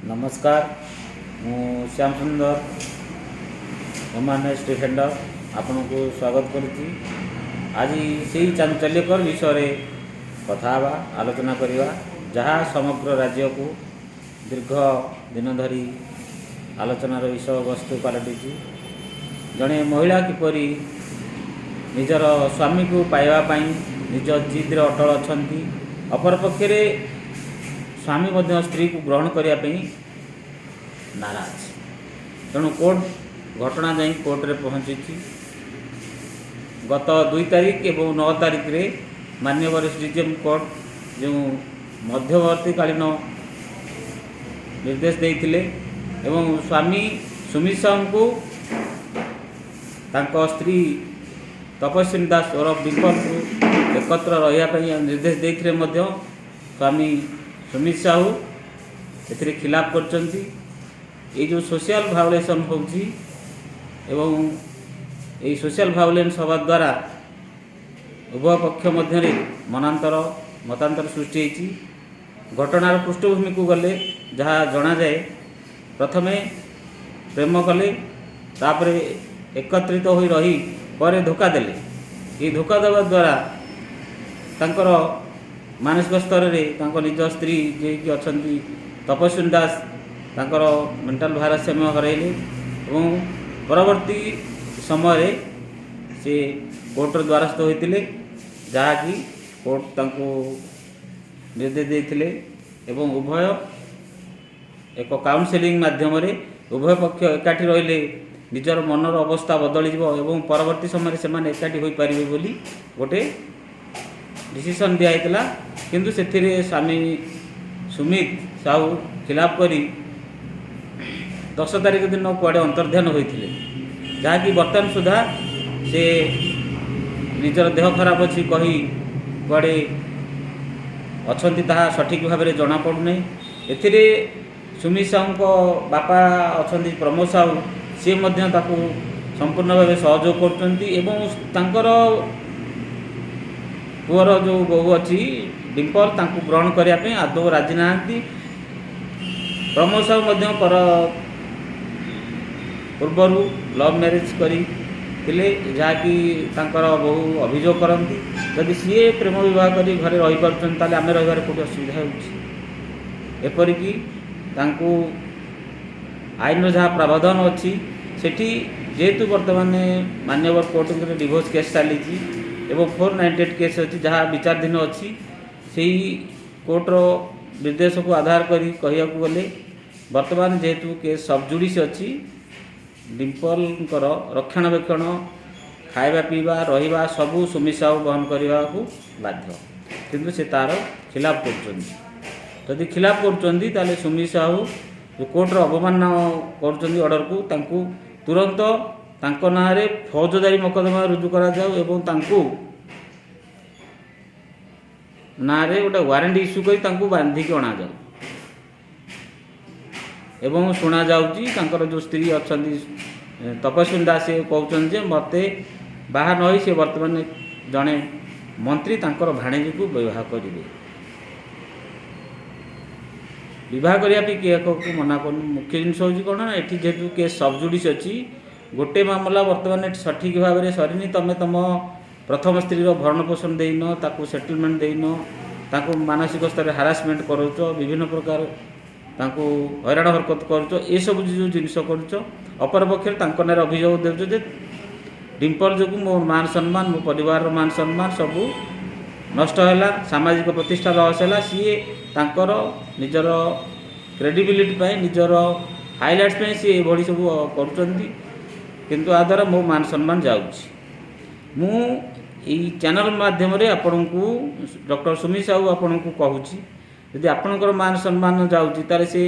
नमस्कार मु श्याम सुंदर ह्यूमन डिफेंडर आपन को स्वागत करुच्ची। आज से चांचल्यकर विषय कथा आलोचना करवा जहाँ समग्र राज्य को दीर्घ दिन धरी आलोचनार विषय वस्तु पलटि। जड़े महिला किपरि निजर स्वामी को पाइबापी निज जिद्रे अटल अच्छा, अपरपक्षे स्वामी मध्य स्त्री को ग्रहण करने नाराज। तेणु कोर्ट घटना जाई कोर्ट रे पहुँची। गत 2 तारीख और 9 तारीख रे माननीय एसडीजेएम कोर्ट जो मध्यवर्तीकालीन निर्देश देते एवं स्वामी सुमित साहू को तांको स्त्री तपस्विनी दास और डिम्पल को एकत्र रहा निर्देश देते स्वामी सुमित साहू ए खिलाफ कर जो सोशल भायोलेसन होची एवं ये सोशल भायोलेंस हवा द्वारा उभय पक्ष मध्य मनांतर मतांतर सृष्टि होती। घटनार पृष्ठभूमि को गले जहाँ जना जाए प्रथमे प्रेम कले तापरे एकत्रित हो रही पर धोखा देले। ये धोखा देवा द्वारा तांकर मानसिक स्तर में निज स्त्री जे कि अच्छा तपस्विनी दास तांकर मेंटल भारसाम्य हरइले और परवर्ती समय से कोर्टर द्वारस्थ होते जहाँकि कोर्ट तांको निर्देश देते एवं उभय एक काउंसेलिंग माध्यम उभय पक्ष एकाठी रहिले निजर मनर अवस्था बदल एवं परवर्ती समय से एकाठी हो पारे बोली गोटे डिसीजन दिया किंतु से स्वामी सुमित साहू खिलाफ करी 10 तारीख दिन कुआड़े अंतर्ध्यान होते जहाँकि बर्तमान सुधा से निजर देह खराब अच्छी कही कुआड़े अच्छा सठिक भाव में जना पड़ूना। ए सुमित साहू बापा अच्छा प्रमोद साहू सी संपूर्ण भाव सहयोग कर पुअर जो बहु अच्छी डिम्पल तांको ग्रहण करने आदौ राजी ना। प्रमोद साहू पूर्वर लव मैरिज करी जहाँकि बहु अभियोग करती जदि सी प्रेम विवाह कर घरे रही पार्टी आम रही कौट असुविधा होपरिकी आईन जहाँ प्रावधान अच्छी सेठी जेहेतु बर्तमान मान्यवर कोर्ट डिवोर्स केस चली एवं 498 केस अच्छी जहाँ विचाराधीन अच्छी से कोर्टर निर्देश को आधार करी कहिया को गले बर्तमान जेहेतु केस सब जुडिस अच्छी डिम्पल रक्षणाबेक्षण खाଇବା पीवा रहिबा सबू सुमित साहू बहन करने को बाध्य किंतु से तार खिलाफ कर खिलाफ कर सुमित साहू जो कोर्टर अवमानना कर ऑर्डर को तांकु तुरंत तांको ना रे फौजदारी मकदमा रुजु करा जाऊ एवं तांकु ना रे गोटे वारंट इश्यू करी तांकु बांधिक अणा जाऊ एवं शुणा जाउची तांकर जो स्त्री अच्छा तपस्विनी दास कहते मते बाहा नई से वर्तमान जड़े मंत्री तांकर भाणेजी को विवाह करेंगे। विवाह करने किए को मना कर मुख्य जिन हूँ कौन ना ये जेहतु केस सब जुडिस अच्छी गोटे मामला वर्तमान सठिक भाव में सरीनी तमें तुम प्रथम स्त्री भरण पोषण देन ताकू सेटलमेंट देन ताकू मानसिक स्तर हारासमेंट करुच विभिन्न प्रकार ताकू हैरान हरकत करुच ये सब जो जिनस कर अपर पक्ष अभियोग देव डिम्पल जो मो मान सम्मान मो परिवार मान सम्मान सबू नष्ट है सामाजिक प्रतिष्ठा लस है सी तांकर निजर क्रेडिबिलिटी निजर हाइलाइट्स सी ये सब कर किंतु आ द्वारा मो मान सम्मान जाऊँगी। मु चैनल माध्यम आपण को डॉक्टर सुमित साहू आपण को कहूँ यदि आपणकर मान सम्मान जाऊँगी ताले से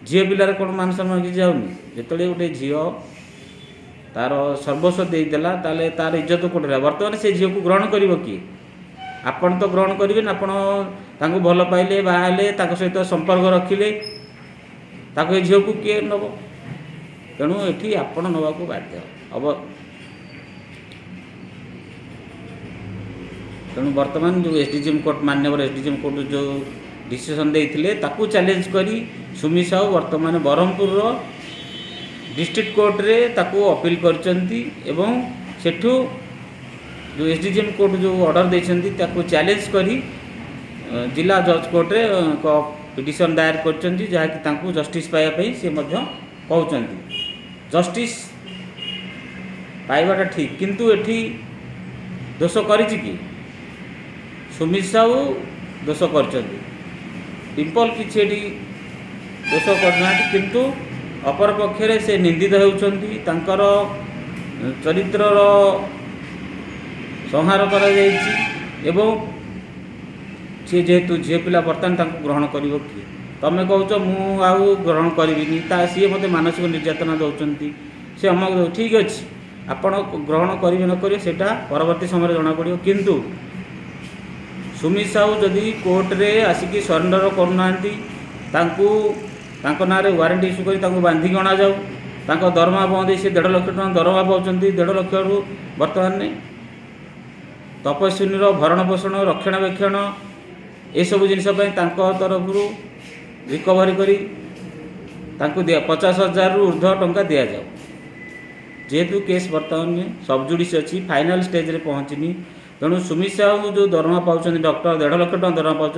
झील पिलार कौन मान सम्मान कि जाऊनी जो गोटे झील तार सर्वस्व देदेला ताले तार इज्जत कौट रहा बर्तमान से झील को ग्रहण कर किए आपण तो ग्रहण करेंगे आपण भल पाइले बाहले सहित संपर्क रखिले झील को किए नब तेणु ये आपण नवा को बाध्य अब तेणु वर्तमान जो एसडीजेएम कोर्ट मान्यवर एसडीजेएम कोर्ट जो डिसीजन देइथिले ताकू चैलेंज करी सुमी साहू वर्तमान ब्रह्मपुर डिस्ट्रिक्ट कोर्ट रे ताकू अपील करचंती एवं सेठू जो एसडीजीएम कोर्ट जो ऑर्डर देछंती ताकू चैलेंज करी जिला जज कोर्ट रे पिटिशन दायर करचंती जहा कि तांकू जस्टिस पाया पई से मध्य कहउचंती जस्टिस पाइबाटा ठीक किंतु एठी दोष करिछि कि सुमित साहू दोष करचंती डिम्पल किछि एठी दोष करना किंतु अपर पक्षरे से निंदित होउचंती तांकर चरित्रर संहार करा जाइछि एवं सी जेहेतु झील पिला बर्तमान तांको ग्रहण करिवो कि तमे कहउच मु आउ ग्रहण करिविनी ता सी मते मानसिक निर्यातना दउचंती से अमक ठीक अछि आपण ग्रहण करिवे न करिवे सेटा परवर्ती समय जना पड़ियो किंतु सुमित साहू जदि कोर्ट रे आसिकी सरेंडर करनांती तांको तांको नारे वारंटी इश्यू करी तांको बांधी गणा जाऊ तांको दरमा बंद से 1.5 लाख टका दरमा पाउचंती 1.5 लाख रु वर्तमान ने तपस्विनी भरण पोषण रक्षणाबेक्षण ये सब जिनस तरफ रिकवरी करी तांको दिया 50,000 रु ऊर्ध्व टंका दिया जाऊ जेहेतु केस वर्तमान में सब जुडिस अच्छी फाइनाल स्टेज रे पहुँचनी तेणु सुमित साहू जो दरमा पाँच डॉक्टर 1.5 लाख टका दरमा पाँच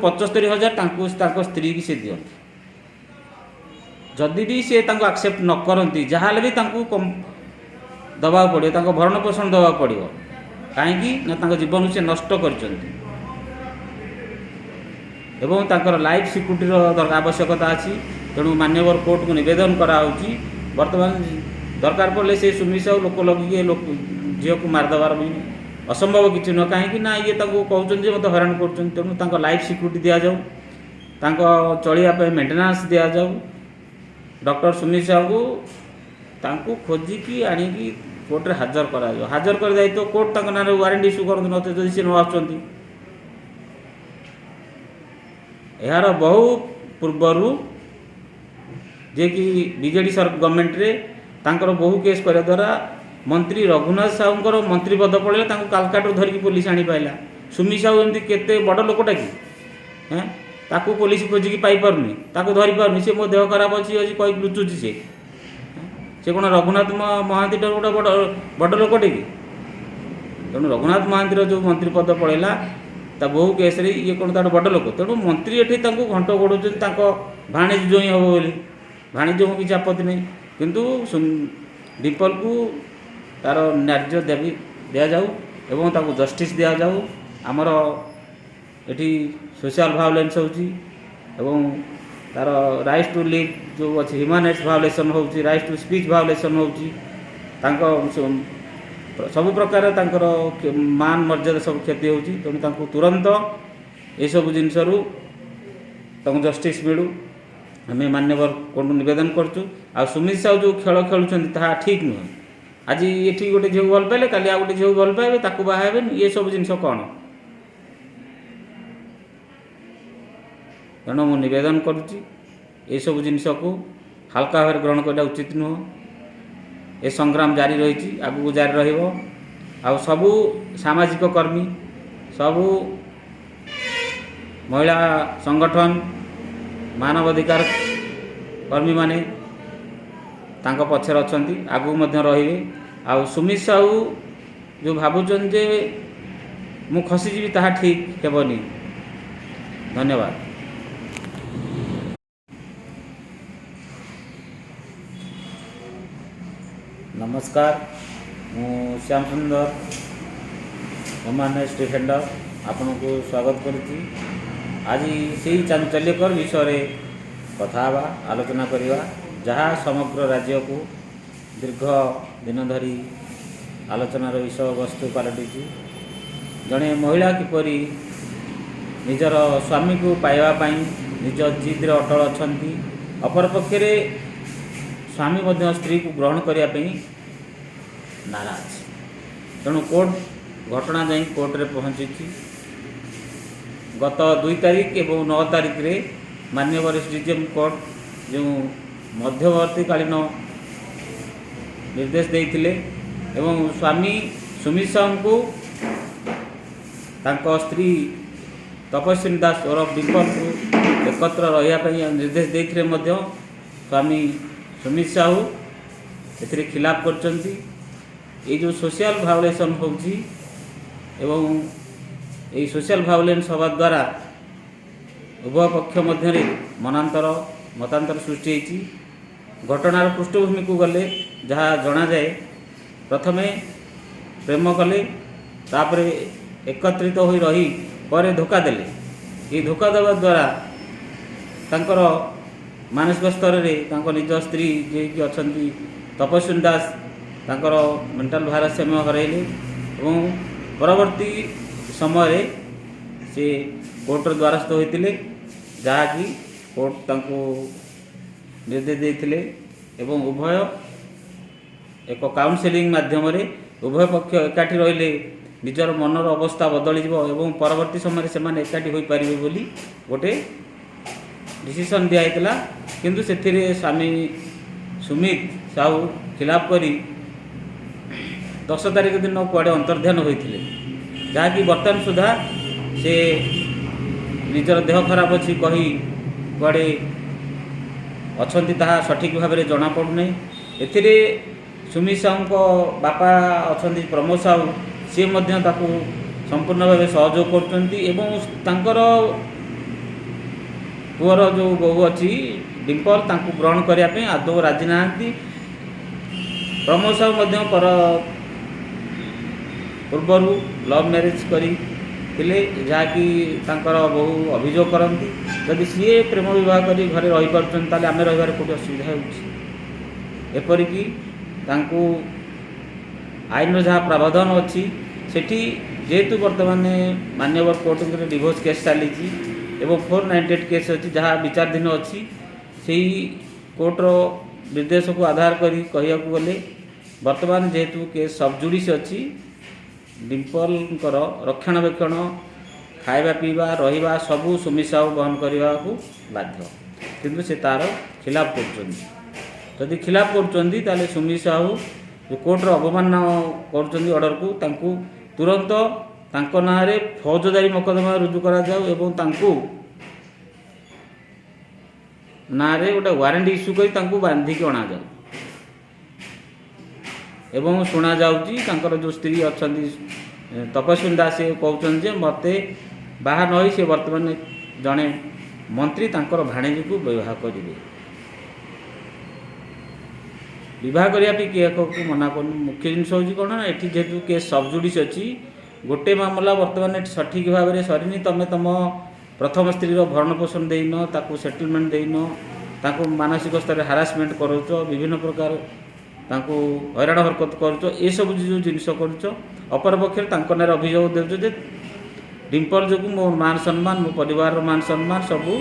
75,000 स्त्री की से दिखती जदि भी सी एक्सेप्ट न करती जहाँ भी दबा पड़ो भरण पोषण दबा पड़ो कहीं जीवन से नष्ट करचंती एवं तांकर लाइफ सिक्यूरिटी आवश्यकता अच्छी तेणु मान्यवर कोर्ट को निवेदन कराऊँगी वर्तमान दरकार पड़े से सुमित साहू लोक लगे झील को मारदेवार भी असंभव किसी नुह कहीं ना ये कहते मत हैरान कर तेणु लाइफ सिक्यूरिटी दि जाऊ चलिया मेन्टेनांस दि जाऊ डॉक्टर सुमित साहू को खोजिकी आणिकी कोर्ट रे हाजर कर दायित्व कोर्ट ना वारंटी इश्यू करते नते जदि सी न आसुचंती यार बहु पूर्वर जे कि बीजेडी गवर्नमेंट रे तांकर बहु केस कर द्वारा मंत्री रघुनाथ साहूंकर मंत्री पद पड़े कालकाटू धरिकी पुलिस आनी पाइला सुमित साहू एमती केते बड़ लोकटा कि हैं ताकू पुलिस खोजिकी पाई पारुनी ताकू धरी पारुनी से मो देह खराब अच्छी कही लुचुची से कौन रघुनाथ महांती गोटे बड़ लोकटे कि तेणु रघुनाथ महांती जो मंत्री पद पड़ेगा ता बहु केस रे ये कौन तार बड़ लोक तेणु मंत्री एठी घंट घोड़ाऊँ भाणीज जो ही हम बोली भाणीज को किसी आपत्ति नहीं किंतु डिम्पल को तार न्याय दि जाऊ एवं ताको जस्टिस दि जाऊ आमर एठी सोशल भायोलेंस होची एवं तार राइट टू लिव जो अच्छे ह्यूमन राइट्स भायोलेसन होची राइट टू स्पीच भायोलेसन होची तांको सब प्रकार तांकर मान मर्यादा सब क्षति होची तेणु तांको तुरंत ये सब जिनसरू तांको जस्टिस मिलू आम मान्यवर कोर्ट निवेदन करचु आ सुमित साहू जो खेल खेलुंट ता ठीक नुह आज ये गोटे झील भल पाइले काली आ गोटे झील भल पाइबे ताकू बाहे ये सब जिनस कौन तेणु मु निवेदन करुच्ची ये सब जिनस को हल्का भाव ग्रहण करना उचित नुह ए संग्राम जारी रही आगू जारी रहिबो आ सबू सामाजिक कर्मी सबू महिला संगठन मानवाधिकार कर्मी माने तांको पछर अछंती आगू मध्य रहिबे आ सुमित साहू जो भावुचन जे मु खसीजी ताहा ठीक हेबनी धन्यवाद। नमस्कार मु श्याम सुंदर ह्यूमन राइट्स डिफेंडर आपन को स्वागत करुच्ची। आज से चांचल्यकर विषय कथा आलोचना करवा जहाँ समग्र राज्य को दीर्घ दिन धरी आलोचनार विषय वस्तु पलटि जड़े महिला किपरि निजर स्वामी को पाइबापी निज जिद्रे अटल अच्छा अपरपक्षे स्वामी मध्य स्त्री को ग्रहण करने नाराज तेणु कोर्ट घटना जाई कोर्ट रे पहुँची गत 2 तारीख एवं 9 तारीख रे माननीय एसडीजीएम कोर्ट जो मध्यवर्तीकालीन निर्देश देइथिले एवं स्वामी सुमित साहू को तांको स्त्री तपस्विनी दास ओरफ डिम्पल को एकत्र रहा निर्देश देते स्वामी सुमित साहू ए खिलाफ करचंती। ये जो सोशल भायोलेसन होची एवं ये सोशल भायोलेंस हवा द्वारा उभय पक्ष मध्य मतांतर सृष्टि होती। घटनार पृष्ठभूमि को गले जहाँ जना जाए प्रथमे प्रेम कले तापर एकत्रित हो रही पर धोखा देले। ये धोखा देवा द्वारा तांकर मानसिक स्तर में निज स्त्री जे कि अछंती तपस्विनी दास तांकर मेंटल भारसाम्य हरइले और परवर्ती समय से कोर्टर द्वारस्थ होते जहाँकि कोर्ट तांको निर्देश देते एवं उभय एक काउंसेलिंग माध्यम उभय पक्ष एकाठी रहिले निजर मनर अवस्था बदल एवं परवर्ती समय से एकाठी हो पारे बोली गोटे डिसीजन दिया किंतु से स्वामी सुमित साहू खिलाफ करी 10 तारिख दिन कुआड़े अंतर्धान होते जहाँकि बर्तमान सुधा से निजर देह खराब अच्छी कही कुआड़े अच्छी ताहा सठिक भाव में जना पड़ूना। ए सुमित साहू को बापा अच्छा प्रमोद साहू सी संपूर्ण भाव सहयोग कर पुअर जो बहु अच्छी डिम्पल तांको ग्रहण करने आदौ राजी ना। प्रमोद साहू पूर्वर लव मैरिज करी जहाँकि बहु अभियोग करती जदि सी प्रेम विवाह कर घरे रही पार्टी आम रही कौट असुविधा होपरिकी आईन जहाँ प्रावधान अच्छी सेठी जेहेतु बर्तमान मान्यवर कोर्ट डिवोर्स केस चली 498 केस अच्छी जहाँ विचाराधीन अच्छी से कोर्टर निर्देश को आधार करी कहिया गले बर्तमान जेहेतु केस सबजुडिस अच्छी डिम्पल रक्षणाबेक्षण खाଇବା पीवा रहिबा सबू सुमित साहू बहन करने को बाध्य किंतु से तार खिलाफ कर खिलाफ कर सुमित साहू जो कोर्टर अवमानना कर ऑर्डर को तांकु तुरंत तांको ना रे फौजदारी मकदमा रुजु करा जाऊ एवं तांकु ना रे गोटे वारंट इश्यू करी तांकु बांधिक अणा जाऊ एवं शुणा जाऊँगी तांकर जो स्त्री अच्छा तपस्विनी दास से कहते मते बाहर नई से बर्तमान जड़े मंत्री तांकर भाणेजी को विवाह करेंगे विवाह करने किए को मना कर मुख्य जिन हूँ कौन ना ये जेहतु केस सबजुडिस अच्छी गोटे मामला बर्तमान सठिक भाव में सरीनी तुम तुम प्रथम स्त्री भरण पोषण देन ताकू सेटलमेंट देन ताकू मानसिक स्तर हारासमेंट करुच विभिन्न प्रकार ताकू हैरान हरकत करुच ये सब जो जिनस करुच अपर पक्ष नारे अभियोग देउछ जे डिम्पल जो मो मान सम्मान मो परिवार मान सम्मान सबू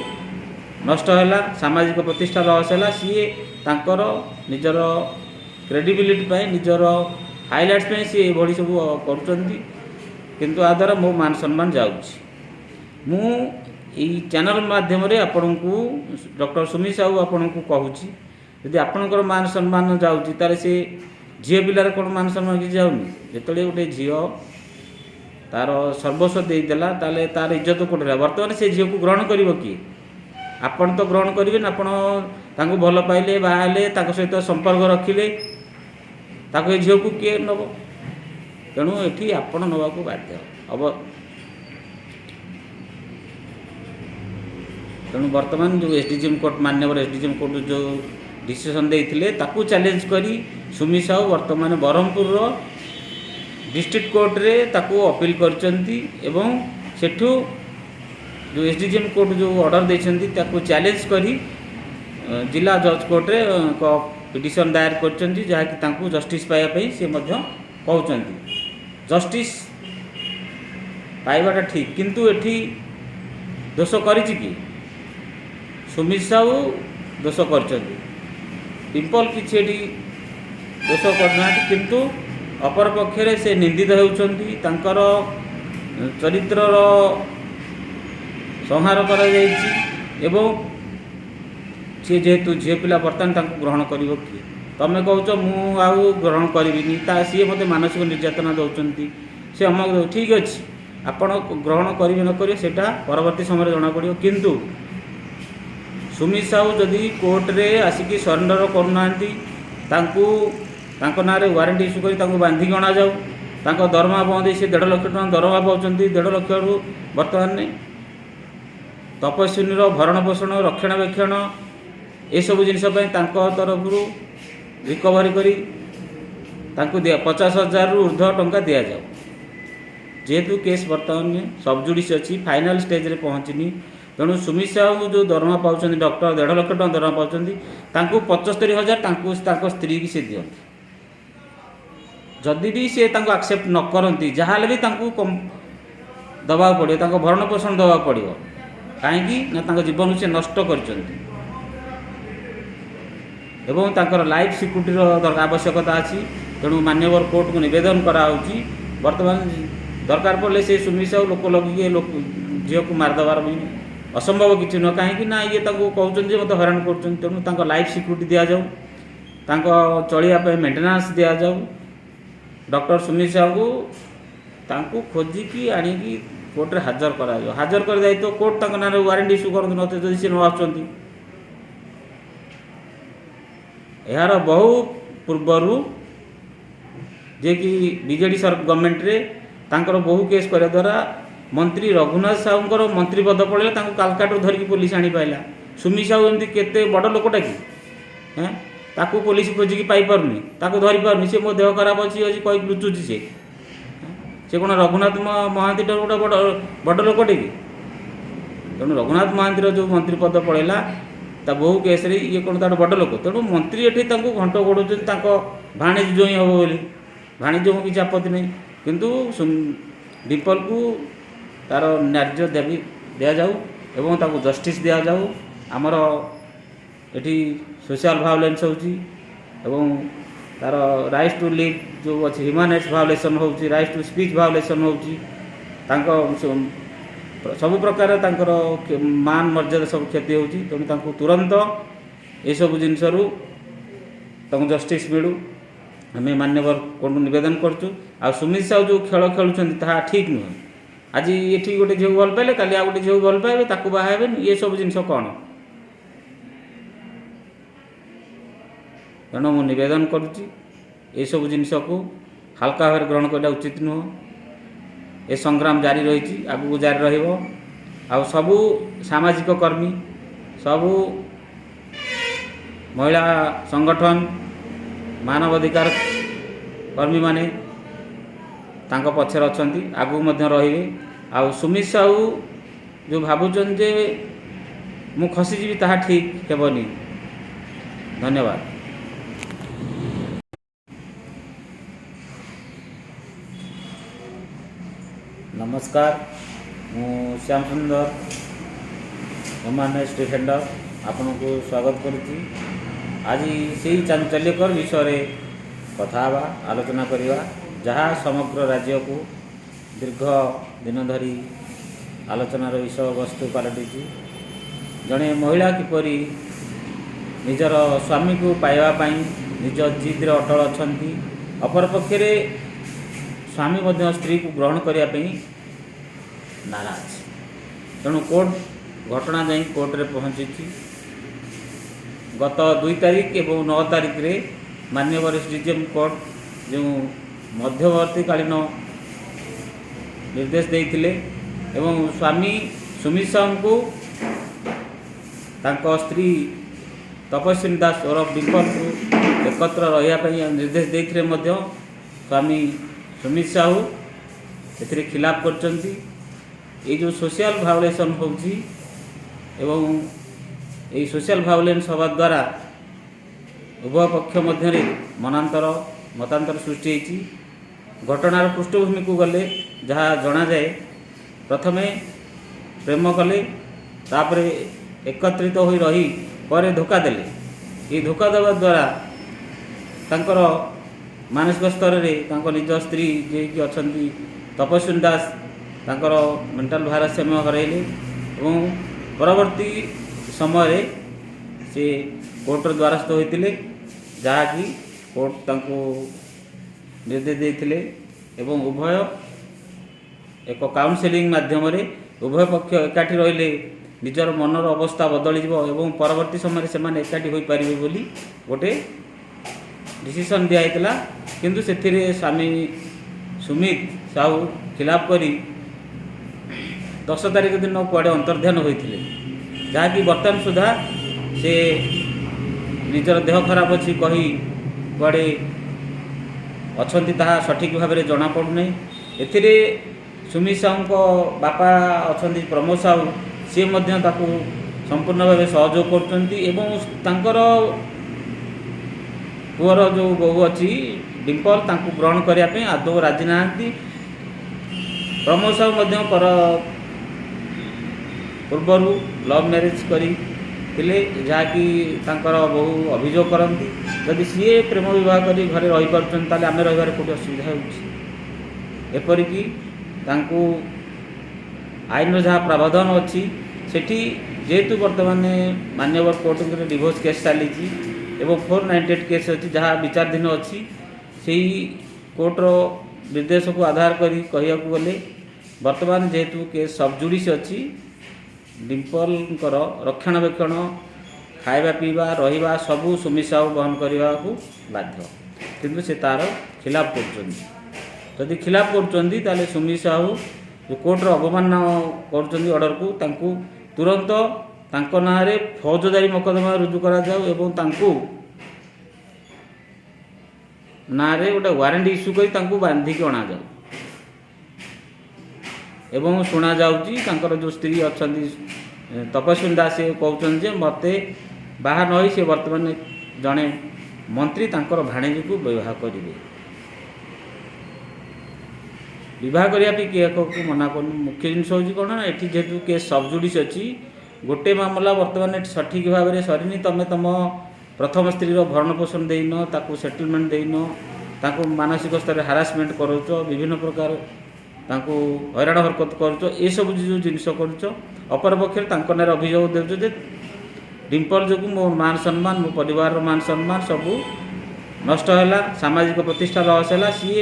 नष्ट है सामाजिक प्रतिष्ठा लस है सी तांकर निजर क्रेडिबिलिटी निजर हाइलाइट्स सी ये सब करुँच किंतु आ द्वारा मो मान सम्मान जाऊँगी मु चैनल माध्यम आपण को डॉक्टर सुमित साहू आपण को कहूँ यदि आपणकर मान सम्मान जाऊँगी तार से झील पिलार कौन मान सम्मान कि जाऊनी जो गोटे झील तार सर्वस्व देदेला तार इज्जत कौट रहा बर्तमान से झील को ग्रहण कर किए आपण तो ग्रहण करेंगे आपण भल पाइले बाहले सहित संपर्क रखिले झील को किए नब तेणु ये आपण नवा को बाध्य अब तेणु बर्तमान जो एसडीजीएम कोर्ट मान्यवर एसडीजीएम कोर्ट जो डिसीजन देते ताकू चैलेंज करी सुमित साहू वर्तमान ब्रह्मपुर डिस्ट्रिक्ट कोर्ट रे ताकू अपील करचंती एवं सेठू जो एसडीजीएम कोर्ट जो ऑर्डर देछंती ताकू चैलेंज करी जिला जज कोर्ट रे पिटिशन दायर करचंती जहाँ कि ताकू जस्टिस पाइबा पई से मध्य कहउचंती जस्टिस पाइबाटा ठीक किंतु एठी दोष करिछि कि सुमित साहू दोष करचंती डिम्पल किसी दोष करना किंतु अपर पक्षरे से निंदित होउचंती तांकर चरित्रर संहार करा जायछि एवं सी जेहेतु झील पिला बर्तमान ग्रहण कर किए तमें कौच मु आउ ग्रहण करी सी मत मानसिक निर्यातना दौरान से अमक ठीक अच्छे ଆପଣ ଗ୍ରହଣ କରିବେ ନ କରିବେ ସେଇଟା ପରବର୍ତ୍ତୀ ସମୟରେ ଜଣାପଡ଼ିବ। କିନ୍ତୁ ସୁମିତ ସାହୁ ଯଦି କୋର୍ଟରେ ଆସିକି ସରେଣ୍ଡର କରୁନାହାନ୍ତି, ତାଙ୍କ ନାଁରେ ୱାରେଣ୍ଟ ଇସ୍ୟୁ କରି ତାଙ୍କୁ ବାନ୍ଧିକି ଅଣାଯାଉ। ତାଙ୍କ ଦରମା ବନ୍ଦ ହେଇ ସେ 1.5 ଲକ୍ଷ ଟଙ୍କା ଦରମା ପାଉଛନ୍ତି। 1.5 ଲକ୍ଷରୁ ବର୍ତ୍ତମାନ ତପସ୍ୱିନୀର ଭରଣ ପୋଷଣ ରକ୍ଷଣାବେକ୍ଷଣ ଏସବୁ ଜିନିଷ ପାଇଁ ତାଙ୍କ ତରଫରୁ ରିକଭରି କରି ତାଙ୍କୁ 50,000ରୁ ଉର୍ଦ୍ଧ୍ୱ ଟଙ୍କା ଦିଆଯାଉ। ଯେହେତୁ କେସ୍ ବର୍ତ୍ତମାନ ସବଜୁଡ଼ିସ୍ ଅଛି, ଫାଇନାଲ୍ ଷ୍ଟେଜ୍ରେ ପହଞ୍ଚିନି, ତେଣୁ ସୁମିତ ସାହୁ ଯେଉଁ ଦରମା ପାଉଛନ୍ତି ଡକ୍ଟର 1.5 ଲକ୍ଷ ଟଙ୍କା ଦରମା ପାଉଛନ୍ତି, ତାଙ୍କୁ 75,000 ତାଙ୍କ ସ୍ତ୍ରୀକି ସେ ଦିଅନ୍ତି। ଯଦି ବି ସେ ତାଙ୍କୁ ଆକ୍ସେପ୍ଟ ନ କରନ୍ତି, ଯାହାହେଲେ ବି ତାଙ୍କୁ ଦେବାକୁ ପଡ଼ିବ, ତାଙ୍କ ଭରଣ ପୋଷଣ ଦେବାକୁ ପଡ଼ିବ। କାହିଁକି ନା ତାଙ୍କ ଜୀବନକୁ ସେ ନଷ୍ଟ କରିଛନ୍ତି ଏବଂ ତାଙ୍କର ଲାଇଫ୍ ସିକ୍ୟୁରିଟିର ଆବଶ୍ୟକତା ଅଛି। ତେଣୁ ମାନ୍ୟବର କୋର୍ଟକୁ ନିବେଦନ କରାହେଉଛି, ବର୍ତ୍ତମାନ ଦରକାର ପଡ଼ିଲେ ସେ ସୁମିତ ସାହୁ ଲୋକ ଲଗିକି ଝିଅକୁ ମାରିଦେବାର ବି ଅସମ୍ଭବ କିଛି ନୁହେଁ। କାହିଁକି ନା ଇଏ ତାଙ୍କୁ କହୁଛନ୍ତି ଯେ ମୋତେ ହଇରାଣ କରୁଛନ୍ତି। ତେଣୁ ତାଙ୍କ ଲାଇଫ୍ ସିକ୍ୟୁରିଟି ଦିଆଯାଉ, ତାଙ୍କ ଚଳିବା ପାଇଁ ମେଣ୍ଟେନାନ୍ସ ଦିଆଯାଉ। ଡକ୍ଟର ସୁମିତ ସାହୁଙ୍କୁ ତାଙ୍କୁ ଖୋଜିକି ଆଣିକି କୋର୍ଟରେ ହାଜର କରାଯିବ। ହାଜର କରି ଦାୟିତ୍ୱ କୋର୍ଟ ତାଙ୍କ ନାଁରେ ୱାରେଣ୍ଟ ଇସ୍ୟୁ କରନ୍ତୁ, ନଚେତ ଯଦି ସେ ନ ଆସୁଛନ୍ତି। ଏହାର ବହୁ ପୂର୍ବରୁ ଯିଏକି ବିଜେଡ଼ି ଗଭର୍ଣ୍ଣମେଣ୍ଟରେ ତାଙ୍କର ବହୁ କେସ୍ କରିବା ଦ୍ୱାରା ମନ୍ତ୍ରୀ ରଘୁନାଥ ସାହୁଙ୍କର ମନ୍ତ୍ରୀ ପଦ ପଳେଇଲା, ତାଙ୍କୁ କାଲକାଟାରୁ ଧରିକି ପୋଲିସ ଆଣିପାରିଲା। ସୁମିତ ସାହୁ ଏମିତି କେତେ ବଡ଼ ଲୋକଟା କି, ତାକୁ ପୋଲିସ ଖୋଜିକି ପାଇପାରୁନି, ତାକୁ ଧରିପାରୁନି। ସେ ମୋ ଦେହ ଖରାପ ଅଛି କହିକି ଲୁଚୁଛି। ସେ କ'ଣ ରଘୁନାଥ ମହାନ୍ତିଠାରୁ ଗୋଟେ ବଡ଼ ଲୋକଟେ କି? ତେଣୁ ରଘୁନାଥ ମହାନ୍ତିର ଯେଉଁ ମନ୍ତ୍ରୀ ପଦ ପଳେଇଲା, ତା ବହୁ କେସ୍ରେ ଇଏ କ'ଣ ତାର ବଡ଼ ଲୋକ। ତେଣୁ ମନ୍ତ୍ରୀ ଏଠି ତାଙ୍କୁ ଘଣ୍ଟ ଘୋଡ଼ଉଛନ୍ତି ତାଙ୍କ ଭାଣିଜୀ ଜୋଇଁ ହେବ ବୋଲି। ଭାଣିଜୀଙ୍କୁ କିଛି ଆପତ୍ତି ନାହିଁ, କିନ୍ତୁ ଡିମ୍ପଲକୁ ତାର ନ୍ୟାଯ୍ୟ ଦାବି ଦିଆଯାଉ ଏବଂ ତାକୁ ଜଷ୍ଟିସ୍ ଦିଆଯାଉ। ଆମର ଏଠି ସୋସିଆଲ ଭାଓଲେନ୍ସ ହେଉଛି ଏବଂ ତାର ରାଇଟ୍ ଟୁ ଲିଭ୍ ଯେଉଁ ଅଛି, ହ୍ୟୁମାନ୍ ରାଇଟ୍ସ ଭାଓଲେସନ୍ ହେଉଛି, ରାଇଟ୍ ଟୁ ସ୍ପିଚ୍ ଭାଓଲେସନ୍ ହେଉଛି। ତାଙ୍କ ସବୁ ପ୍ରକାର ତାଙ୍କର ମାନ ମର୍ଯ୍ୟାଦା ସବୁ କ୍ଷତି ହେଉଛି। ତେଣୁ ତାଙ୍କୁ ତୁରନ୍ତ ଏସବୁ ଜିନିଷରୁ ତାଙ୍କୁ ଜଷ୍ଟିସ୍ ମିଳୁ ଆମେ ମାନ୍ୟବର କୋର୍ଟକୁ ନିବେଦନ କରୁଛୁ। ଆଉ ସୁମିତ ସାହୁ ଯେଉଁ ଖେଳ ଖେଳୁଛନ୍ତି ତାହା ଠିକ୍ ନୁହେଁ। ଆଜି ଏଠି ଗୋଟେ ଝିଅକୁ ଭଲ ପାଇଲେ, କାଲି ଆଉ ଗୋଟେ ଝିଅକୁ ଭଲ ପାଇବେ, ତାକୁ ବାହା ହେବେନି, ଏସବୁ ଜିନିଷ କ'ଣ? ତେଣୁ ମୁଁ ନିବେଦନ କରୁଛି ଏସବୁ ଜିନିଷକୁ ହାଲକା ଭାବରେ ଗ୍ରହଣ କରିବା ଉଚିତ ନୁହେଁ। ଏ ସଂଗ୍ରାମ ଜାରି ରହିଛି, ଆଗକୁ ଜାରି ରହିବ। ଆଉ ସବୁ ସାମାଜିକ କର୍ମୀ, ସବୁ ମହିଳା ସଂଗଠନ, ମାନବାଧିକାର କର୍ମୀମାନେ ତାଙ୍କ ପଛରେ ଅଛନ୍ତି, ଆଗକୁ ମଧ୍ୟ ରହିବେ। ଆଉ ସୁମିତ ସାହୁ ଯେଉଁ ଭାବୁଛନ୍ତି ଯେ ମୁଁ ଖସିଯିବି, ତାହା ଠିକ୍ ହେବନି। ଧନ୍ୟବାଦ। ନମସ୍କାର, ମୁଁ ଶ୍ୟାମ ସୁନ୍ଦର ହ୍ୟୁମାନ୍ ରାଇଟ୍ସ ଡିଫେଣ୍ଡର ଆପଣଙ୍କୁ ସ୍ୱାଗତ କରୁଛି। ଆଜି ସେହି ଚାଞ୍ଚଲ୍ୟକର ବିଷୟରେ କଥା ହେବା, ଆଲୋଚନା କରିବା, ଯାହା ସମଗ୍ର ରାଜ୍ୟକୁ ଦୀର୍ଘ ଦିନ ଧରି ଆଲୋଚନାର ବିଷୟବସ୍ତୁ ପାଲଟିଛି। ଜଣେ ମହିଳା କିପରି ନିଜର ସ୍ୱାମୀକୁ ପାଇବା ପାଇଁ ନିଜ ଜିଦ୍ରେ ଅଟଳ ଅଛନ୍ତି, ଅପରପକ୍ଷରେ ସ୍ୱାମୀ ମଧ୍ୟ ସ୍ତ୍ରୀକୁ ଗ୍ରହଣ କରିବା ପାଇଁ ନାରାଜ। ତେଣୁ କୋର୍ଟ ଘଟଣା ଯାଇ କୋର୍ଟରେ ପହଞ୍ଚିଛି। ଗତ 2 ତାରିଖ ଏବଂ 9 ତାରିଖରେ ମାନ୍ୟବର ଡିଭିଜନ କୋର୍ଟ ଯେଉଁ ମଧ୍ୟବର୍ତ୍ତୀକାଳୀନ ନିର୍ଦ୍ଦେଶ ଦେଇଥିଲେ ଏବଂ ସ୍ୱାମୀ ସୁମିତ ସାହୁଙ୍କୁ ତାଙ୍କ ସ୍ତ୍ରୀ ତପସ୍ୱିନୀ ଦାସ ଓରଫ ଡିମ୍ପଲକୁ ଏକତ୍ର ରହିବା ପାଇଁ ନିର୍ଦ୍ଦେଶ ଦେଇଥିଲେ ମଧ୍ୟ ସ୍ୱାମୀ ସୁମିତ ସାହୁ ଏଥିରେ ଖିଲାପ କରିଛନ୍ତି। ଏଇ ଯେଉଁ ସୋସିଆଲ ଭାଓଲେସନ୍ ହେଉଛି ଏବଂ ଏହି ସୋସିଆଲ ଭାଓଲେନ୍ସ ହେବା ଦ୍ୱାରା ଉଭୟ ପକ୍ଷ ମଧ୍ୟରେ ମତାନ୍ତର ସୃଷ୍ଟି ହୋଇଛି। ଘଟଣାର ପୃଷ୍ଠଭୂମିକୁ ଗଲେ ଯାହା ଜଣାଯାଏ, ପ୍ରଥମେ ପ୍ରେମ କଲେ, ତାପରେ ଏକତ୍ରିତ ହୋଇ ରହି ପରେ ଧୋକା ଦେଲେ। ଏହି ଧୋକା ଦେବା ଦ୍ୱାରା ତାଙ୍କର ମାନସିକ ସ୍ତରରେ ତାଙ୍କ ନିଜ ସ୍ତ୍ରୀ ଯିଏକି ଅଛନ୍ତି ତପସ୍ୱିନୀ ଦାସ, ତାଙ୍କର ମେଣ୍ଟାଲ ଭାରସାମ୍ୟ ହରାଇଲେ ଏବଂ ପରବର୍ତ୍ତୀ ସମୟରେ ସେ କୋର୍ଟର ଦ୍ୱାରସ୍ଥ ହୋଇଥିଲେ, ଯାହାକି କୋର୍ଟ ତାଙ୍କୁ ନିର୍ଦ୍ଦେଶ ଦେଇଥିଲେ ଏବଂ ଉଭୟ एक काउनसेलिंग माध्यम उभय पक्ष एकाठी रहिले निजर मनर अवस्था बदल एवं परवर्ती समय से एकाठी हो पारे बोली गोटे डिसीजन दिखाला किंतु से स्वामी सुमित साहू खिलाफ करी 10 तारिख दिन कुआड़े अंतर्धान होते जहाँकि बर्तमान सुधा से निजर देह खराब अच्छी कही कुआड़े अच्छा सठिक भाव में जना पड़ूना ए सुमित साहू बापा अच्छा प्रमोद साहू सी संपूर्ण भाव सहयोग कर पुअर जो बहु अच्छी डिम्पल ग्रहण करने आदौ राजी ना प्रमोद साहू पूर्वर लव मैरिज करी जहाँकि बहु अभियोग करती जदि सी प्रेम विवाह कर घरे रही पार्टी आम रही कौट असुविधा होपरिकी आईन जहाँ प्रावधान अच्छी सेठी जेहेतु बर्तमान मान्यवर कोर्ट डिवोर्स केस चली 498 केस अच्छी जहाँ विचाराधीन अच्छी से कोर्टर निर्देश को आधार करी कहिया गले बर्तमान जेहेतु केस सबजुडिस अच्छी डिम्पल रक्षणाबेक्षण खाଇବା पीवा रहिबा सबू सुमित साहू बहन करने को बाध्य किंतु से तार खिलाफ कर खिलाफ कर सुमित साहू जो कोर्टर अवमानना कर ऑर्डर को तुरंत ना फौजदारी मकदमा रुजु करा जाऊ एवं ना गोटे वारंट इश्यू कर बांधिक अणा जाऊ एवं शुणा जाऊँगी जो स्त्री अच्छा तपस्विनी दास से कहते मते बाहर नई से बर्तमान जड़े मंत्री भाणेजी को विवाह करेंगे विवाह करने किए को मना कर मुख्य जिन हूँ कौन ये जेहतु केस सबजुडिस अच्छी गोटे मामला बर्तमान सठिक भाव में सरीनी तुम तुम प्रथम स्त्री भरण पोषण देन ताकू सेटलमेंट देन ताकू मानसिक स्तर हारासमेंट करोच विभिन्न प्रकार ताकू हैरान हरकत कर सब जो जिनस कर अपर पक्ष नारे अभियोग दे डिम्पल जो मो मान सम्मान मो परिवार मान सम्मान सबू नष्ट है सामाजिक प्रतिष्ठा लस है सी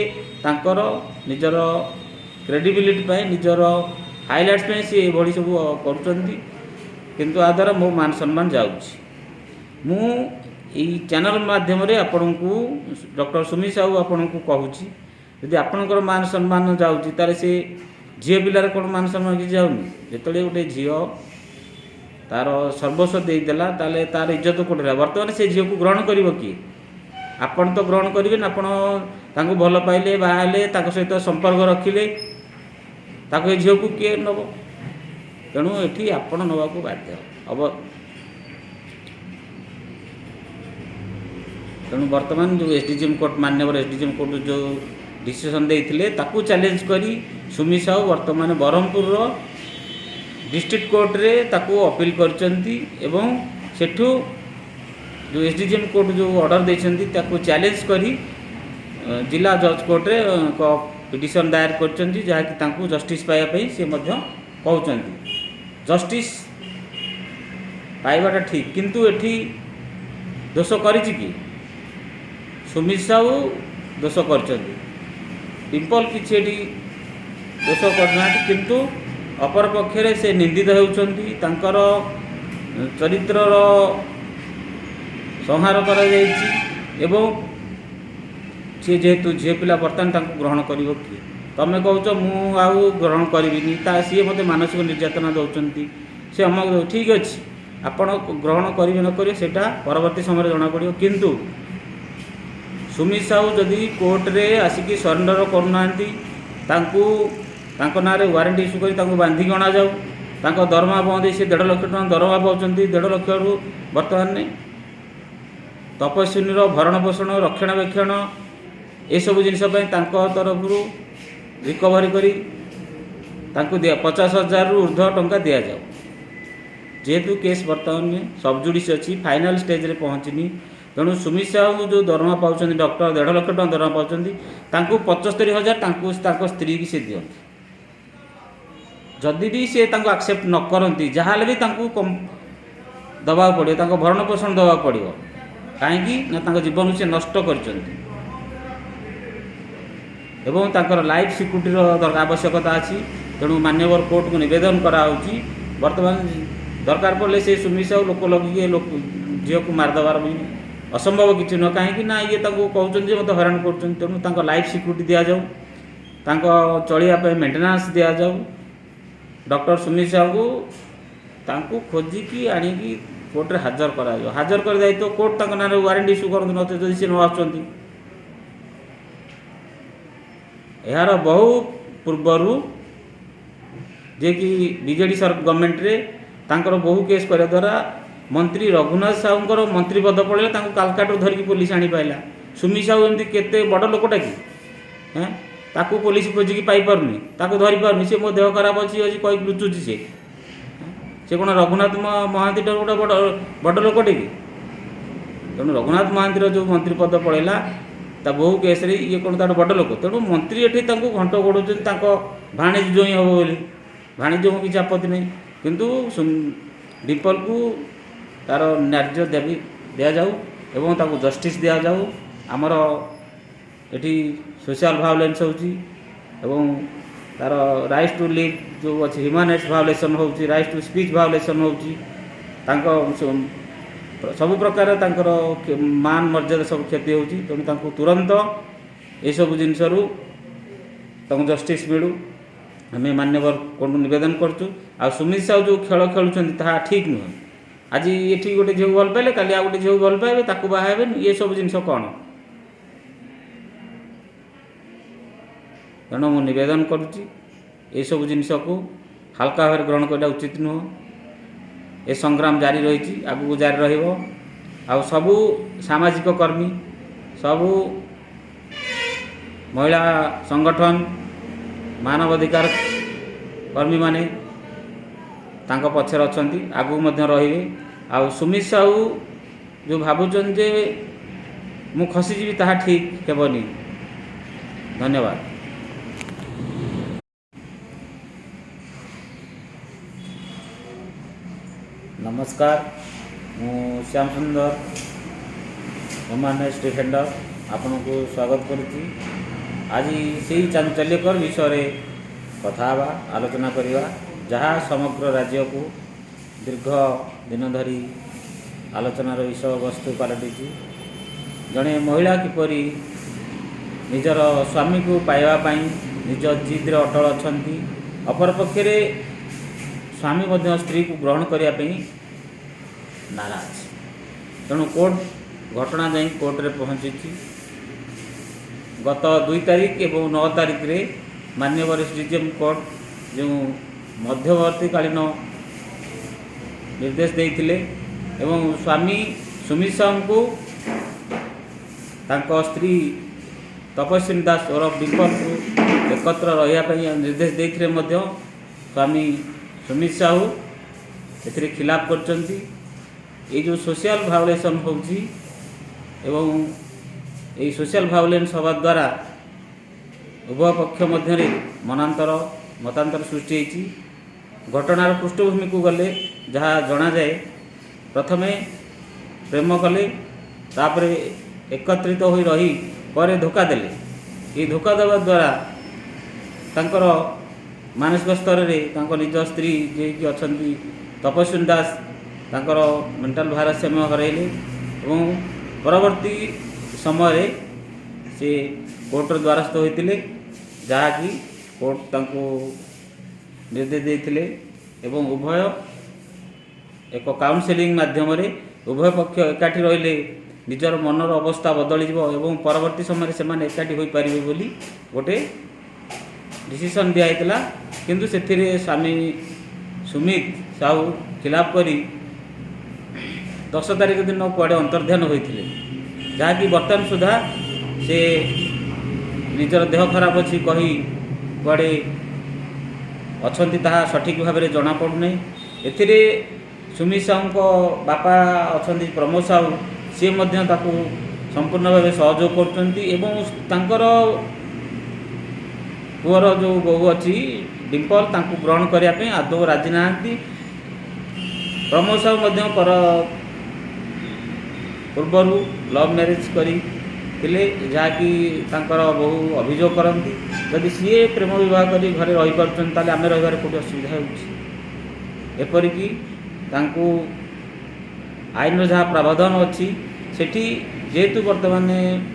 निजर क्रेडिबिलिटी निजर हाइलाइट्स सी भाई सब कर द्वारा मो मान सम्मान जाऊँ चैनल माध्यम आपण को डॉक्टर सुमित साहू आपण को कहूँ यदि आपणकर मान सम्मान जाऊँगी तार से झील पिलार कौन मान सम्मान कि जाऊनी जो गोटे झील तार सर्वस्व देदेला तार इज्जत कौट रहा बर्तमान से झील को ग्रहण कर किए आपण तो ग्रहण करेंगे आपण भल पाइले बाहले सहित संपर्क रखिले झील को किए नब तेणु ये आपण नवा को बाध्य अब तेणु बर्तमान जो एसडीजीएम कोर्ट मान्यवर एसडीजीएम कोर्ट जो डिसीजन देते ताकू चैलेंज करी सुमित साहू वर्तमान ब्रह्मपुर डिस्ट्रिक्ट कोर्ट रे ताकू अपील करचंती एवं सेठू जो एसडीजीएम कोर्ट जो ऑर्डर देछंती ताकू चैलेंज करी जिला जज कोर्ट रे पिटिशन दायर करचंती जहाँ कि ताकू जस्टिस पाइबा पई से मध्य कहउचंती जस्टिस पाइबाटा ठीक किंतु एठी दोष करिछि कि सुमित साहू दोष करचंती डिम्पल किसी दोष करना किंतु अपर पक्षरे से निंदित होउछंती तांकर चरित्रर संहार करा जायछि एवं सी जेहेतु झील पिला बर्तमान ग्रहण कर तमें कौच मु आउ ग्रहण करी सी मत मानसिक निर्यातना दौरान से अमक दौ ठीक अच्छे आपण ग्रहण करेंगे न करेंगे सेटा परवर्ती समय जना पड़ो किंतु सुमित साहू जदि कोर्ट रे आसिकी सरेंडर करना ना वारंट इश्यू कर बांधिक अणा जाऊ दरमा बंद से 1.5 लाख टका दरमा पाँच 1.5 लाख रु बर्तमान तपस्विनी भरण पोषण रक्षणाबेक्षण ये सब जिनस तरफ रिकवरी करी 50,000 रु ऊर्ध्व टंका दि जाऊ जेहेतु केस बर्तमान सबजुडिस अच्छी फाइनाल स्टेज रे पहुँचनी तेणु सुमित साहू जो दरमा पाँच डॉक्टर 1.5 लाख टका दरमा पाँच 75,000 स्त्री की से दिखती जदि भी सी एक्सेप्ट न करती जहाँ भी दबा पड़ो भरण पोषण दबा पड़ो कहीं जीवन से नष्ट कर एवं तांकर लाइफ सिक्यूरीटी आवश्यकता अच्छी। तेणु मान्यवर कोर्ट को निवेदन कराऊँगी बर्तमान दरकार पड़े से सुमी साहू लोक लगे लोक झील को मारदेवार भी असंभव किसी न कहीं ये कहते मत हैरान कर। तेणु लाइफ सिक्यूरीटी दि जाऊ चलिया मेन्टेनान्स दि जाऊ। डॉक्टर सुमी साहू को खोजिकी आणिकी कोर्ट रे हाजर करा हाजर कर जाए तो कोर्ट ना वारंट इश्यू कर सी न आस यार बहु पूर्वर जे कि बीजेडी गवर्नमेंट रे तांकर बहु केस कर द्वारा मंत्री रघुनाथ साहूंकर मंत्री पद पड़े कालकाटू धरिकी पुलिस आनी पाइला। सुमी साहू एमती केते बड़ लोकटा कि ताकू पुलिस खोजिकी पाई पारुनी ताकू धरी पारुनी सी मो देह खराब अच्छी अच्छी कही लुचुची से कौन रघुनाथ महांती गोटे बड़ लोकटे कि। तेणु रघुनाथ महांती जो मंत्री पद पड़ेगा ता बहु केस ये कौन तार बड़ लोक। तेणु मंत्री ये घंट गोड़ाऊँ भाणीजी जो ही हम बोली भाणीजी को किसी आपत्ति नहीं किंतु डिम्पल को तार न्याय दाबी दि जाऊ एवं ताकू जस्टिस दि जाऊ। आमर ये सोशल भायोलेंस होची एवं तार राइट टू लिव जो अच्छे ह्यूमन राइट्स भायोलेसन हो राइट टू स्पीच भायोलेसन होची सबु प्रकार तांकर मान मर्यादा सब क्षति होची। तेणु तुरंत ये सब जिनसरू जस्टिस मिलू आम मान्यवर कोर्ट निवेदन करचु। आ सुमित साहू जो खेल खेलुंट ठीक नुह। आज ये गोटे झील भल पाइले काली आ गोटे झील भल पाइबे ताकू बाहे ये सब जिनस कौन। तेणु मु निवेदन करुच्ची ये सब जिनस को हल्का भाव ग्रहण करना उचित नुह। ए संग्राम जारी रही आगू जारी रहिबो। आ सबू सामाजिक कर्मी सबू महिला संगठन मानवाधिकार कर्मी माने तांको पछर अछंती आगू मध्य रहिबे। आ सुमित साहू जो भावुचन जे मु खसीजी ताहा ठीक हेबनी। धन्यवाद। नमस्कार मु श्याम सुंदर ह्यूमन राइट्स डिफेंडर आपन को स्वागत करुच्ची। आज से चांचल्यकर विषय कथा आलोचना करवा जहाँ समग्र राज्य को दीर्घ दिन धरी आलोचनार विषय वस्तु पलटि। जड़े महिला किपरि निजर स्वामी को पाइबापी निज जिद्रे अटल अच्छा अपरपक्षे स्वामी मध्य स्त्री को ग्रहण करने नाराज। तेणु कोर्ट घटना जाई कोर्ट रे पहुँची। गत 2 तारीख एवं 9 तारीख रे माननीय डीजीएम कोर्ट जो मध्यवर्तीकालीन निर्देश देते एवं स्वामी सुमित साहू को तांको स्त्री तपस्विनी दास ओरफ डिम्पल को एकत्र रही निर्देश देते स्वामी सुमित साहू ए खिलाफ करचंती। ये जो सोशल भायोलेसन होची एवं ये सोशल भायोलेंस हवा द्वारा उभय पक्ष मध्य मनांतर मतांतर सृष्टि होती। घटनार पृष्ठभूमि को गले जहाँ जना जाए प्रथमे प्रेम कले तापरे एकत्रित हो रही पर धोखा देले। ये धोखा देवा द्वारा तांकर मानसिक स्तर में निज स्त्री जे कि अछंती तपस्विनी दास तांकर मेंटल भारसाम्य हरइले एवं परवर्ती समय से कोर्ट द्वारस्थ होते जहाँकि कोर्ट तांको निर्देश देते एवं उभय एक काउंसेलिंग माध्यम उभय पक्ष एकाठी रहिले निजर मनर अवस्था बदल एवं परवर्ती समय से एकाठी हो पारे बोली गोटे डिसीजन दिया किंतु से स्वामी सुमित साहू खिलाफ करी 10 तारीख दिन कुआड़े अंतर्ध्यान होते जहाँकि बर्तमान सुधा से निजर देह खराब अच्छी कही कुआड़े अच्छा सठिक भाव में जना पड़ूना। ए सुमित साहू को बापा अच्छा प्रमोद साहू सी संपूर्ण भाव सहयोग कर पुअर जो बहु अच्छी डिम्पल तांको ग्रहण करने आदौ राजी ना। प्रमोद साहू पूर्वर लव मैरिज करी ଥିଲେ, ଯାହାକି ତାଙ୍କର ବହୁ ଅଭିଯୋଗ କରନ୍ତି। ଯଦି ସିଏ ପ୍ରେମ ବିବାହ କରି ଘରେ ରହିପାରୁଛନ୍ତି ତାହେଲେ ଆମେ ରହିବାରେ କେଉଁଠି ଅସୁବିଧା ହେଉଛି? ଏପରିକି ତାଙ୍କୁ ଆଇନର ଯାହା ପ୍ରାବଧାନ ଅଛି ସେଠି ଯେହେତୁ ବର୍ତ୍ତମାନ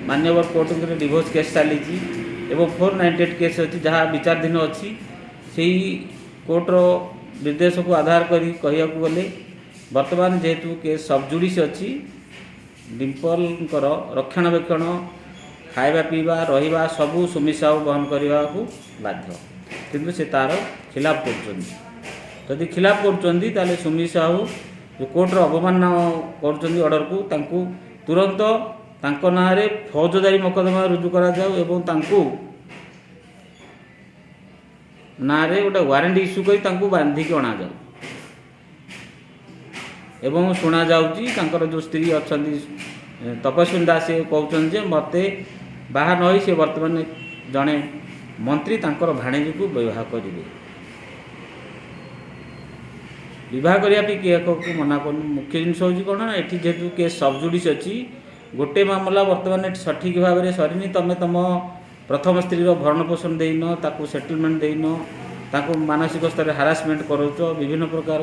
ମାନ୍ୟବର କୋର୍ଟଙ୍କର ଡିଭୋର୍ସ କେସ୍ ଚାଲିଛି ଏବଂ 498 କେସ୍ ଅଛି ଯାହା ବିଚାରାଧୀନ ଅଛି, ସେହି କୋର୍ଟର ନିର୍ଦ୍ଦେଶକୁ ଆଧାର କରି କହିବାକୁ ଗଲେ ବର୍ତ୍ତମାନ ଯେହେତୁ କେସ୍ ସବଜୁଡ଼ିସ୍ ଅଛି, ଡିମ୍ପଲଙ୍କର ରକ୍ଷଣାବେକ୍ଷଣ, ଖାଇବା ପିଇବା, ରହିବା ସବୁ ସୁମି ସାହୁ ବହନ କରିବାକୁ ବାଧ୍ୟ, କିନ୍ତୁ ସେ ତା'ର ଖିଲାପ କରୁଛନ୍ତି। ଯଦି ଖିଲାପ କରୁଛନ୍ତି ତାହେଲେ ସୁମି ସାହୁ କୋର୍ଟର ଅବମାନନା କରୁଛନ୍ତି ଅର୍ଡ଼ରକୁ, ତାଙ୍କୁ ତୁରନ୍ତ ତାଙ୍କ ନାଁରେ ଫୌଜଦାରୀ ମକଦ୍ଦମା ରୁଜୁ କରାଯାଉ ଏବଂ ତାଙ୍କୁ ନାଁରେ ଗୋଟେ ୱାରେଣ୍ଟ ଇସ୍ୟୁ କରି ତାଙ୍କୁ ବାନ୍ଧିକି ଅଣାଯାଉ। ଏବଂ ଶୁଣାଯାଉଛି ତାଙ୍କର ଯେଉଁ ସ୍ତ୍ରୀ ଅଛନ୍ତି ତପସ୍ୱିନୀ ଦାସ, ସେ କହୁଛନ୍ତି ଯେ ମୋତେ ବାହା ନ ହୋଇ ସେ ବର୍ତ୍ତମାନ ଜଣେ ମନ୍ତ୍ରୀ ତାଙ୍କର ଭାଣିଜୀକୁ ବିବାହ କରିବେ। ବିବାହ କରିବା ପାଇଁ କିଏ କାହାକୁ ମନା କରୁନି। ମୁଖ୍ୟ ଜିନିଷ ହେଉଛି କ'ଣ, ଏଠି ଯେହେତୁ କେସ୍ ସବଜୁଡ଼ିସ୍ ଅଛି, ଗୋଟେ ମାମଲା ବର୍ତ୍ତମାନ ଏଠି ସଠିକ୍ ଭାବରେ ସରିନି। ତୁମେ ତୁମ ପ୍ରଥମ ସ୍ତ୍ରୀର ଭରଣ ପୋଷଣ ଦେଇନ, ତାକୁ ସେଟଲମେଣ୍ଟ ଦେଇନ, ତାଙ୍କୁ ମାନସିକ ସ୍ତରରେ ହାରାସମେଣ୍ଟ କରୁଛ, ବିଭିନ୍ନ ପ୍ରକାର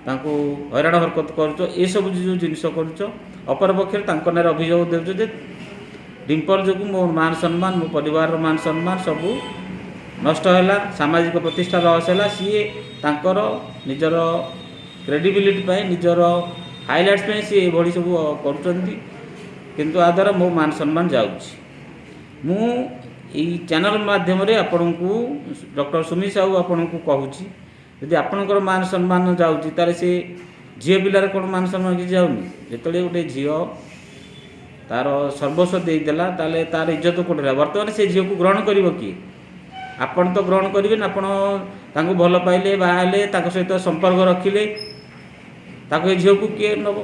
ତାଙ୍କୁ ହଇରାଣ ହରକତ କରୁଛ, ଏସବୁ ଯେଉଁ ଜିନିଷ କରୁଛ। ଅପରପକ୍ଷରେ ତାଙ୍କ ନାଁରେ ଅଭିଯୋଗ ଦେଉଛ ଯେ ଡିମ୍ପଲ ଯୋଗୁଁ ମୋ ମାନ ସମ୍ମାନ, ମୋ ପରିବାରର ମାନ ସମ୍ମାନ ସବୁ ନଷ୍ଟ ହେଲା, ସାମାଜିକ ପ୍ରତିଷ୍ଠା ଲସ୍ ହେଲା। ସିଏ ତାଙ୍କର ନିଜର କ୍ରେଡିବିଲିଟି ପାଇଁ, ନିଜର ହାଇଲାଇଟ୍ସ ପାଇଁ ସିଏ ଏଭଳି ସବୁ କରୁଛନ୍ତି, କିନ୍ତୁ ଆ ଦ୍ୱାରା ମୋ ମାନ ସମ୍ମାନ ଯାଉଛି। ମୁଁ ଏଇ ଚ୍ୟାନେଲ ମାଧ୍ୟମରେ ଆପଣଙ୍କୁ ଡକ୍ଟର ସୁମି ସାହୁ ଆପଣଙ୍କୁ କହୁଛି, ଯଦି ଆପଣଙ୍କର ମାନ ସମ୍ମାନ ଯାଉଛି ତାହେଲେ ସେ ଝିଅ ପିଲାର କ'ଣ ମାନ ସମ୍ମାନ କିଛି ଯାଉନି? ଯେତେବେଳେ ଗୋଟେ ଝିଅ ତା'ର ସର୍ବସ୍ୱ ଦେଇଦେଲା ତାହେଲେ ତା'ର ଇଜ୍ଜତ କେଉଁଠି ହେଲା? ବର୍ତ୍ତମାନ ସେ ଝିଅକୁ ଗ୍ରହଣ କରିବ କିଏ? ଆପଣ ତ ଗ୍ରହଣ କରିବେନି। ଆପଣ ତାଙ୍କୁ ଭଲ ପାଇଲେ, ବାହା ହେଲେ, ତାଙ୍କ ସହିତ ସମ୍ପର୍କ ରଖିଲେ, ତାକୁ ଏ ଝିଅକୁ କିଏ ନେବ?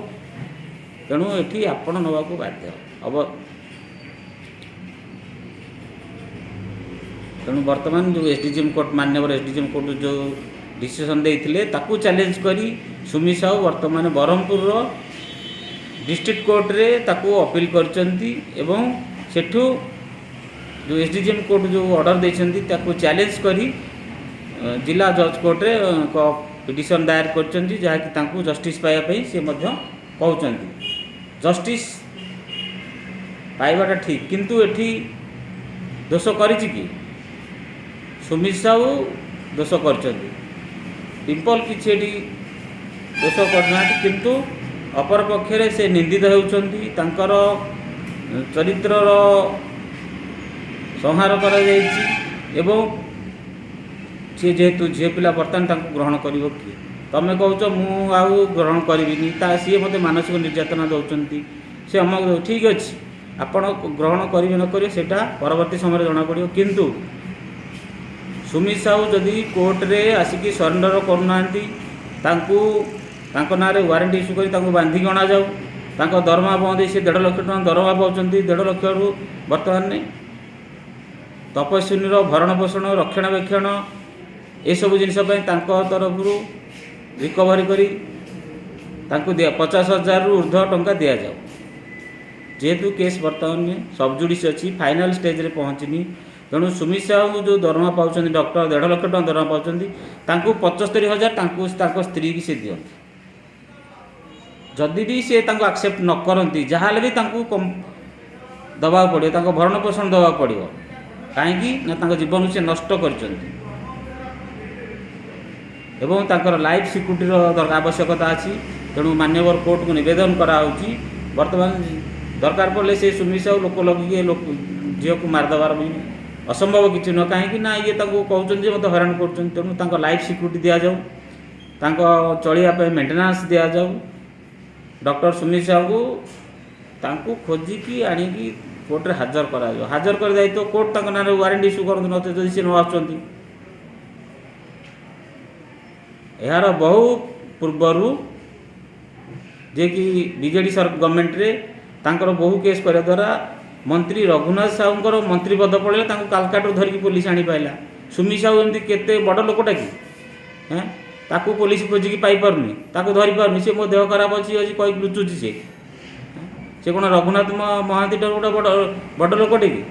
ତେଣୁ ଏଠି ଆପଣ ନେବାକୁ ବାଧ୍ୟ ହେବ। ତେଣୁ ବର୍ତ୍ତମାନ ଯେଉଁ ଏସ୍ଡିଜିଏମ୍ କୋର୍ଟ, ମାନ୍ୟବର ଏସ୍ଡିଜିଏମ୍ କୋର୍ଟ ଯେଉଁ ଡିସିସନ୍ ଦେଇଥିଲେ ତାକୁ ଚ୍ୟାଲେଞ୍ଜ କରି ସୁମି ସାହୁ ବର୍ତ୍ତମାନ ବ୍ରହ୍ମପୁରର ଡିଷ୍ଟ୍ରିକ୍ଟ କୋର୍ଟରେ ତାକୁ ଅପିଲ କରିଛନ୍ତି ଏବଂ ସେଠୁ ଯେଉଁ ଏସ୍ଡିଜିଏମ୍ କୋର୍ଟ ଯେଉଁ ଅର୍ଡ଼ର ଦେଇଛନ୍ତି ତାକୁ ଚ୍ୟାଲେଞ୍ଜ କରି ଜିଲ୍ଲା ଜଜ୍ କୋର୍ଟରେ ଏକ ପିଟିସନ୍ ଦାୟର କରିଛନ୍ତି, ଯାହାକି ତାଙ୍କୁ ଜଷ୍ଟିସ୍ ପାଇବା ପାଇଁ ସେ ମଧ୍ୟ କହୁଛନ୍ତି। ଜଷ୍ଟିସ୍ ପାଇବାଟା ଠିକ୍, କିନ୍ତୁ ଏଠି ଦୋଷ କରିଛି କି? ସୁମି ସାହୁ ଦୋଷ କରିଛନ୍ତି, ଡିମ୍ପଲ କିଛି ଏଠି ଦୋଷ କରିନାହାନ୍ତି, କିନ୍ତୁ ଅପରପକ୍ଷରେ ସେ ନିନ୍ଦିତ ହେଉଛନ୍ତି। ତାଙ୍କର ଚରିତ୍ରର ସଂହାର କରାଯାଇଛି ଏବଂ ସେ ଯେହେତୁ ଝିଅ ପିଲା ବର୍ତ୍ତମାନ ତାଙ୍କୁ ଗ୍ରହଣ କରିବ କିଏ? ତୁମେ କହୁଛ ମୁଁ ଆଉ ଗ୍ରହଣ କରିବିନି, ସିଏ ମୋତେ ମାନସିକ ନିର୍ଯାତନା ଦେଉଛନ୍ତି, ସେ ଅମକ ଦେଉ, ଠିକ୍ ଅଛି, ଆପଣ ଗ୍ରହଣ କରିବେ ନ କରିବେ ସେଇଟା ପରବର୍ତ୍ତୀ ସମୟରେ ଜଣାପଡ଼ିବ। କିନ୍ତୁ ସୁମି ସାହୁ ଯଦି କୋର୍ଟରେ ଆସିକି ସରେଣ୍ଡର କରୁନାହାନ୍ତି, ତାଙ୍କୁ ତାଙ୍କ ନାଁରେ ୱାରେଣ୍ଟ ଇସ୍ୟୁ କରି ତାଙ୍କୁ ବାନ୍ଧିକି ଅଣାଯାଉ, ତାଙ୍କ ଦରମା ବନ୍ଦ ହେଇ ସେ 1.5 ଲକ୍ଷ ଟଙ୍କା ଦରମା ପାଉଛନ୍ତି। 1.5 ଲକ୍ଷରୁ ବର୍ତ୍ତମାନ ତପସ୍ୱିନୀର ଭରଣ ପୋଷଣ, ରକ୍ଷଣାବେକ୍ଷଣ ଏସବୁ ଜିନିଷ ପାଇଁ ତାଙ୍କ ତରଫରୁ ରିକଭରି କରି ତାଙ୍କୁ 50,000ରୁ ଉର୍ଦ୍ଧ୍ୱ ଟଙ୍କା ଦିଆଯାଉ। ଯେହେତୁ କେସ୍ ବର୍ତ୍ତମାନ ସବଜୁଡ଼ିସ୍ ଅଛି, ଫାଇନାଲ ଷ୍ଟେଜ୍ରେ ପହଞ୍ଚିନି, ତେଣୁ ସୁମି ସାହୁ ଯେଉଁ ଦରମା ପାଉଛନ୍ତି ଡକ୍ଟର 1.5 ଲକ୍ଷ ଟଙ୍କା ଦରମା ପାଉଛନ୍ତି, ତାଙ୍କୁ 75,000 ତାଙ୍କୁ ତାଙ୍କ ସ୍ତ୍ରୀକି ସେ ଦିଅନ୍ତି। ଯଦି ବି ସେ ତାଙ୍କୁ ଆକ୍ସେପ୍ଟ ନ କରନ୍ତି, ଯାହାହେଲେ ବି ତାଙ୍କୁ ଦେବାକୁ ପଡ଼ିବ, ତାଙ୍କ ଭରଣ ପୋଷଣ ଦେବାକୁ ପଡ଼ିବ। କାହିଁକି ନା ତାଙ୍କ ଜୀବନକୁ ସେ ନଷ୍ଟ କରିଛନ୍ତି ଏବଂ ତାଙ୍କର ଲାଇଫ୍ ସିକ୍ୟୁରିଟିର ଆବଶ୍ୟକତା ଅଛି। ତେଣୁ ମାନ୍ୟବର କୋର୍ଟକୁ ନିବେଦନ କରାହେଉଛି, ବର୍ତ୍ତମାନ ଦରକାର ପଡ଼ିଲେ ସେ ସୁମି ସାହୁ ଲୋକ ଲଗେଇକି ଝିଅକୁ ମାରିଦେବାର ବି ଅସମ୍ଭବ କିଛି ନୁହଁ। କାହିଁକି ନା ଇଏ ତାଙ୍କୁ କହୁଛନ୍ତି ଯେ ମୋତେ ହଇରାଣ କରୁଛନ୍ତି। ତେଣୁ ତାଙ୍କ ଲାଇଫ୍ ସିକ୍ୟୁରିଟି ଦିଆଯାଉ, ତାଙ୍କ ଚଳିବା ପାଇଁ ମେଣ୍ଟେନାନ୍ସ ଦିଆଯାଉ। ଡକ୍ଟର ସୁମି ସାହୁଙ୍କୁ ତାଙ୍କୁ ଖୋଜିକି ଆଣିକି କୋର୍ଟରେ ହାଜର କରାଯିବ। ହାଜର କରି ଦାୟିତ୍ୱ କୋର୍ଟ ତାଙ୍କ ନାଁରେ ୱାରେଣ୍ଟ ଇସ୍ୟୁ କରନ୍ତୁ, ନଚେତ ଯଦି ସେ ନ ଆସୁଛନ୍ତି। ଏହାର ବହୁ ପୂର୍ବରୁ ଯିଏକି ବିଜେଡ଼ି ଗଭର୍ଣ୍ଣମେଣ୍ଟରେ ତାଙ୍କର ବହୁ କେସ୍ କରିବା ଦ୍ୱାରା ମନ୍ତ୍ରୀ ରଘୁନାଥ ସାହୁଙ୍କର ମନ୍ତ୍ରୀ ପଦ ପଳେଇଲା, ତାଙ୍କୁ କାଲକାଟାରୁ ଧରିକି ପୋଲିସ ଆଣିପାରିଲା। ସୁମି ସାହୁ ଏମିତି କେତେ ବଡ଼ ଲୋକଟା କି, ତାକୁ ପୋଲିସ ଖୋଜିକି ପାଇପାରୁନି, ତାକୁ ଧରିପାରୁନି, ସେ ମୋ ଦେହ ଖରାପ ଅଛି କହିକି ଲୁଚୁଛି। से कौन रघुनाथ महांती गोटे बड़ लोकटे कि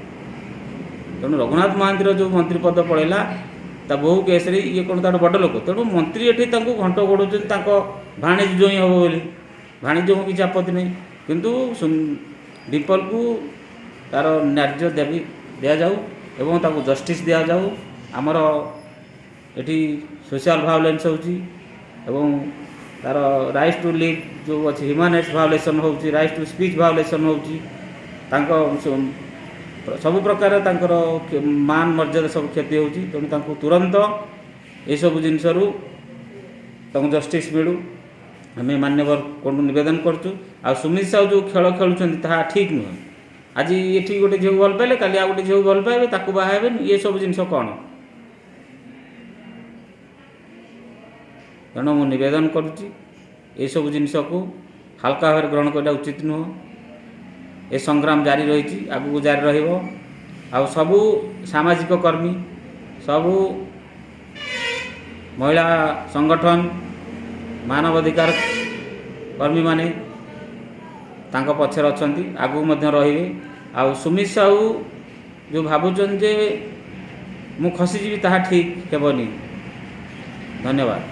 तेणु रघुनाथ महांती जो मंत्री पद पड़ेगा ता बहु केस ये कौन तार बड़ लोक तेणु मंत्री एटी घंट गोड़े भाणीज जोई हम बोली भाणीज को किसी आपत्ति नहीं किंतु डिम्पल को तार न्याय्य दाबी दि जाऊ एवं ताकू जस्टिस दि जाऊ आमर एटी सोशल भायोलेंस होची एवं तार राइट टू लिव जो अच्छी ह्यूमन राइट्स भायोलेसन होची राइट टू स्पीच भायोलेसन होची सब प्रकार तांकर मान मर्यादा सब क्षति होची तेणु तांको तुरंत ये सब जिनसरू तांको जस्टिस मिलू आम मान्यवर कोर्ट निवेदन करचु आ सुमित साहू जो खेल खेलुं ठीक नुह आज ये गोटे झील भल पाइले काली आ गोटे झील भल पाइबे ताकू बाहे ये सब जिनस कौन तेणु मु निवेदन करुच्ची ये सब जिनस को हल्का भाव ग्रहण करना उचित नुह ए संग्राम जारी रही आगू जारी रहिबो आ सबू सामाजिक कर्मी सबू महिला संगठन मानवाधिकार कर्मी माने तांको पछर अछंती आगू मध्य रहिबे आ सुमित साहू जो भावुचन जे मु खसीजी ताहा ठीक हेबनी। धन्यवाद।